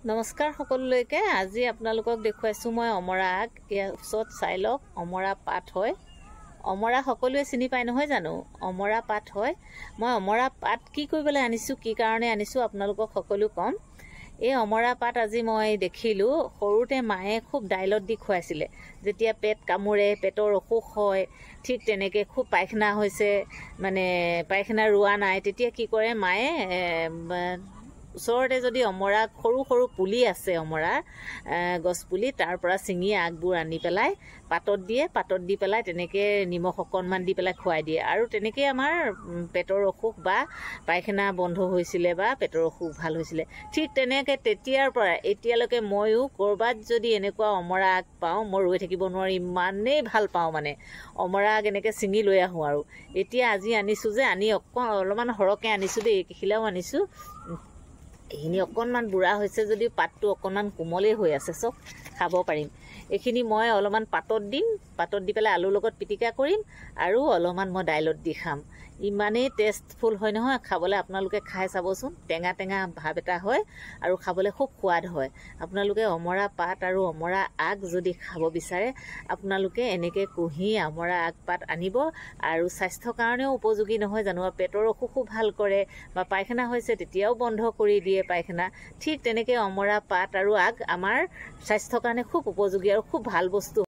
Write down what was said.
নমস্কাৰ সকলোলৈকে। আজি আপোনালোকক দেখুৱাইছোঁ মই অমৰা আগ। ইয়াৰ ওচৰত চাই লওক, অমৰা পাত হয়। অমৰা সকলোৱে চিনি পায় নহয় জানো? অমৰা পাত হয়। মই অমৰা পাত কি কৰিবলৈ আনিছোঁ, কি কাৰণে আনিছোঁ আপোনালোকক সকলো ক'ম। এই অমৰা পাত আজি মই দেখিলোঁ, সৰুতে মায়ে খুব দাইলত দি খুৱাইছিলে। যেতিয়া পেট কামোৰে, পেটৰ অসুখ হয়, ঠিক তেনেকৈ খুব পায়খানা হৈছে, মানে পায়খানা ৰোৱা নাই, তেতিয়া কি কৰে মায়ে, ওচৰতে যদি অমৰা সৰু সৰু পুলি আছে, অমৰাৰ গছপুলি, তাৰ পৰা ছিঙি আগবোৰ আনি পেলাই পাতত দিয়ে, পাতত দি পেলাই তেনেকৈ নিমখ অকণমান দি পেলাই খুৱাই দিয়ে। আৰু তেনেকৈ আমাৰ পেটৰ অসুখ বা পায়খানা বন্ধ হৈছিলে বা পেটৰ অসুখ ভাল হৈছিলে। ঠিক তেনেকৈ তেতিয়াৰ পৰা এতিয়ালৈকে ময়ো ক'ৰবাত যদি এনেকুৱা অমৰা আগ পাওঁ, মই ৰৈ থাকিব নোৱাৰোঁ, ইমানেই ভাল পাওঁ মানে। অমৰা আগ এনেকৈ ছিঙি লৈ আহোঁ। আৰু এতিয়া আজি আনিছোঁ যে, আনি অলপমান সৰহকৈ আনিছোঁ দেই, এইখিলাও আনিছোঁ। এইখিনি অকণমান বুঢ়া হৈছে যদিও পাতটো অকণমান কোমলেই হৈ আছে, চব খাব পাৰিম। এইখিনি মই অলপমান পাতত দিম, পাতত দি পেলাই আলুৰ লগত পিটিকা কৰিম, আৰু অলপমান মই দাইলত দি খাম। ইমানেই টেষ্টফুল হয় নহয় খাবলৈ, আপোনালোকে খাই চাবচোন। টেঙা টেঙা ভাৱ এটা হয় আৰু খাবলৈ খুব সোৱাদ হয়। আপোনালোকে অমৰা পাত আৰু অমৰা আগ যদি খাব বিচাৰে, আপোনালোকে এনেকৈ কুঁহি অমৰা আগ পাত আনিব। আৰু স্বাস্থ্যৰ কাৰণেও উপযোগী নহয় জানো, পেটৰ অসুখো ভাল কৰে, বা পায়খানা হৈছে তেতিয়াও বন্ধ কৰি দিয়ে পায়খানা। ঠিক তেনেকৈ অমৰা পাত আৰু আগ আমাৰ স্বাস্থ্যৰ কাৰণে খুব উপযোগী আৰু খুব ভাল বস্তু।